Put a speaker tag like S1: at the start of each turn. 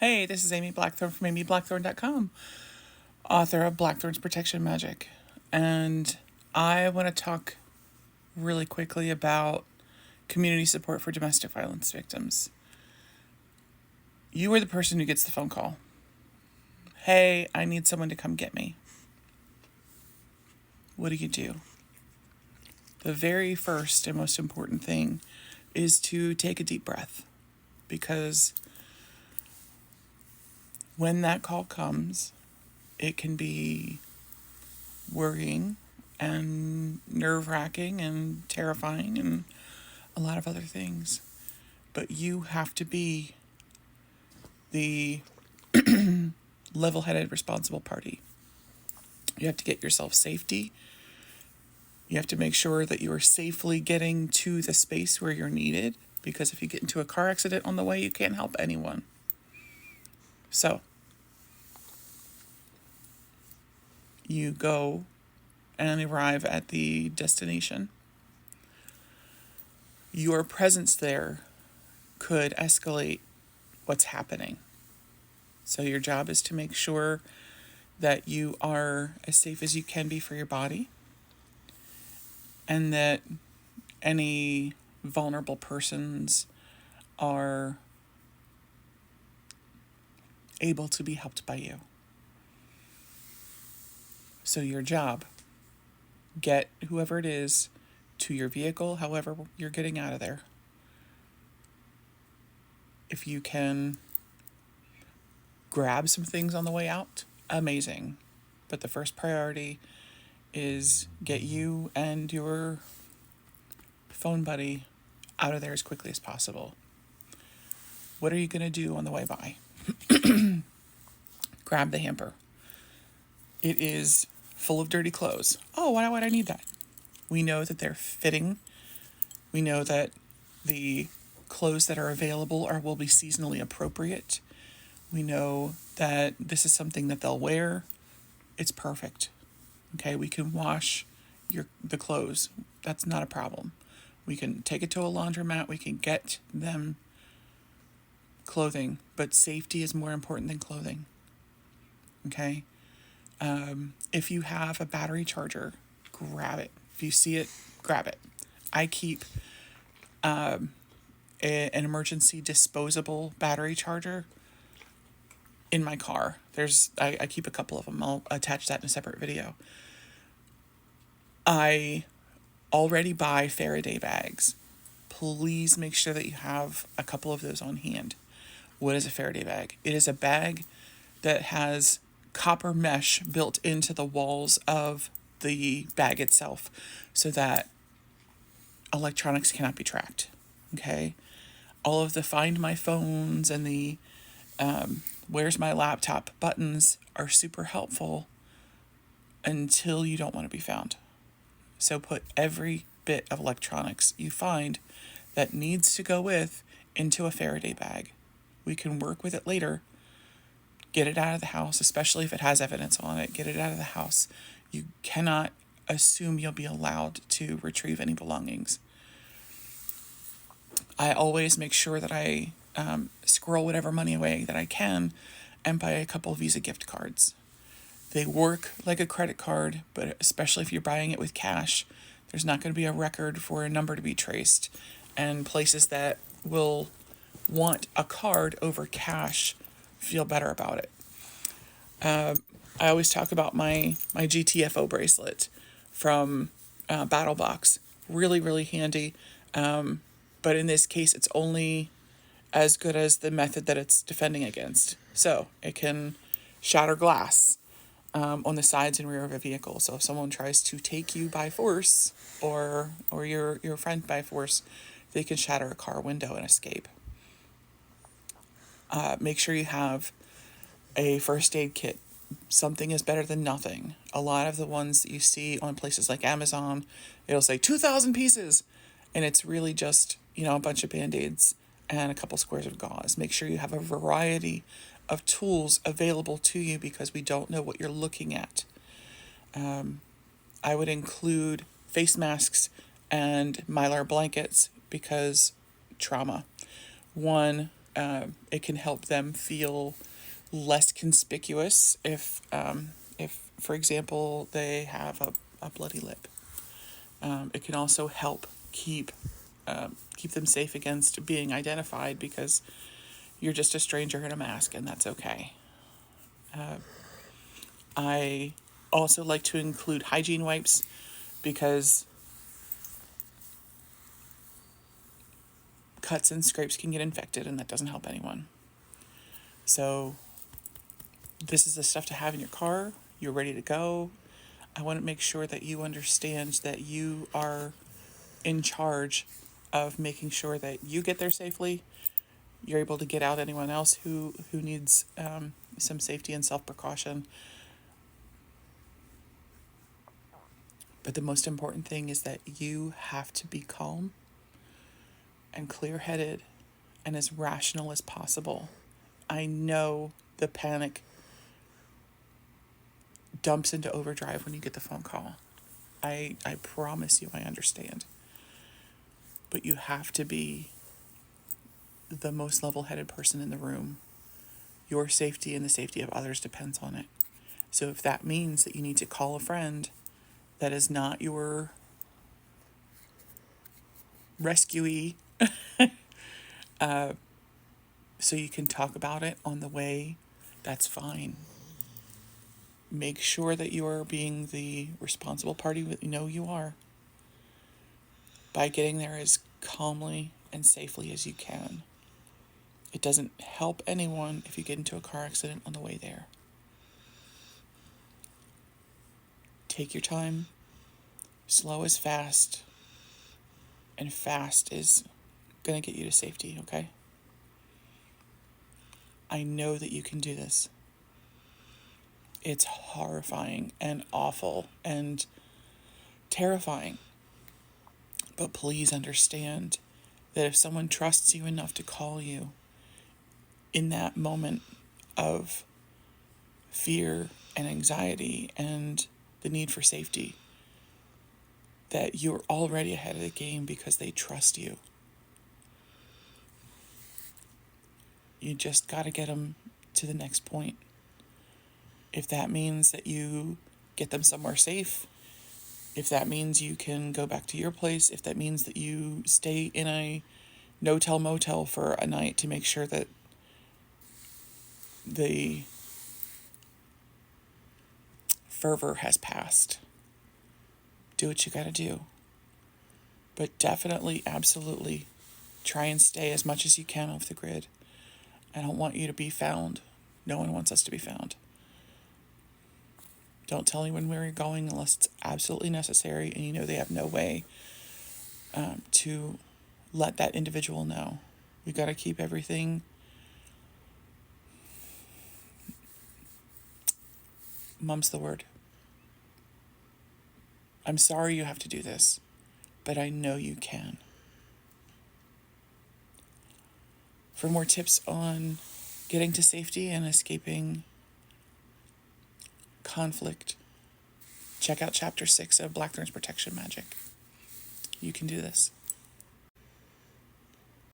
S1: Hey, this is Amy Blackthorn from amyblackthorn.com, author of Blackthorn's Protection Magic. And I want to talk really quickly about community support for domestic violence victims. You are the person who gets the phone call. Hey, I need someone to come get me. What do? The very first and most important thing is to take a deep breath, because when that call comes, it can be worrying and nerve-wracking and terrifying and a lot of other things. But you have to be the level-headed, responsible party. You have to get yourself safety. You have to make sure that you are safely getting to the space where you're needed, because if you get into a car accident on the way, you can't help anyone. So, you go and arrive at the destination. Your presence there could escalate what's happening. So your job is to make sure that you are as safe as you can be for your body, and that any vulnerable persons are able to be helped by you. So your job, get whoever it is to your vehicle, however you're getting out of there. If you can grab some things on the way out, amazing. But the first priority is get you and your phone buddy out of there as quickly as possible. What are you going to do on the way by? Grab the hamper. It is full of dirty clothes. Oh, why would I need that? We know that they're fitting. We know that the clothes that are available will be seasonally appropriate. We know that this is something that they'll wear. It's perfect. Okay, we can wash the clothes. That's not a problem. We can take it to a laundromat. We can get them clothing, but safety is more important than clothing. Okay? If you have a battery charger, grab it. If you see it, grab it. I keep an emergency disposable battery charger in my car. I keep a couple of them. I'll attach that in a separate video. I already buy Faraday bags. Please make sure that you have a couple of those on hand. What is a Faraday bag? It is a bag that has copper mesh built into the walls of the bag itself, so that electronics cannot be tracked. Okay? All of the Find My Phones and the Where's My Laptop buttons are super helpful until you don't want to be found. So put every bit of electronics you find that needs to go with into a Faraday bag. We can work with it later. Get it out of the house, especially if it has evidence on it. Get it out of the house. You cannot assume you'll be allowed to retrieve any belongings. I always make sure that I squirrel whatever money away that I can and buy a couple of Visa gift cards. They work like a credit card, but especially if you're buying it with cash, there's not going to be a record for a number to be traced. And places that will want a card over cash feel better about it. I always talk about my GTFO bracelet from Battle Box. Really, really handy. But in this case, it's only as good as the method that it's defending against. So it can shatter glass on the sides and rear of a vehicle. So if someone tries to take you by force, or your friend by force, they can shatter a car window and escape. Make sure you have a first aid kit. Something is better than nothing. A lot of the ones that you see on places like Amazon, it'll say 2,000 pieces, and it's really just, a bunch of Band-Aids and a couple squares of gauze. Make sure you have a variety of tools available to you, because we don't know what you're looking at. I would include face masks and Mylar blankets, because trauma. One, It can help them feel less conspicuous if for example, they have a bloody lip. It can also help keep them safe against being identified because you're just a stranger in a mask, and that's okay. I also like to include hygiene wipes because cuts and scrapes can get infected, and that doesn't help anyone. So this is the stuff to have in your car. You're ready to go. I want to make sure that you understand that you are in charge of making sure that you get there safely. You're able to get out anyone else who needs some safety and self-precaution. But the most important thing is that you have to be calm and clear-headed and as rational as possible. I know the panic dumps into overdrive when you get the phone call. I promise you I understand. But you have to be the most level-headed person in the room. Your safety and the safety of others depends on it. So if that means that you need to call a friend that is not your rescuee, so you can talk about it on the way, that's fine. Make sure that you are being the responsible party that you know you are by getting there as calmly and safely as you can. It doesn't help anyone if you get into a car accident on the way there. Take your time. Slow is fast, and fast is going to get you to safety, okay? I know that you can do this. It's horrifying and awful and terrifying. But please understand that if someone trusts you enough to call you in that moment of fear and anxiety and the need for safety, that you're already ahead of the game because they trust you. You just got to get them to the next point. If that means that you get them somewhere safe, if that means you can go back to your place, if that means that you stay in a no-tell motel for a night to make sure that the fervor has passed, do what you got to do. But definitely, absolutely, try and stay as much as you can off the grid. I don't want you to be found. No one wants us to be found. Don't tell anyone where you're going unless it's absolutely necessary and you know they have no way to let that individual know. We got to keep everything mum's the word. I'm sorry you have to do this, but I know you can. For more tips on getting to safety and escaping conflict, check out Chapter 6 of Blackthorn's Protection Magic. You can do this.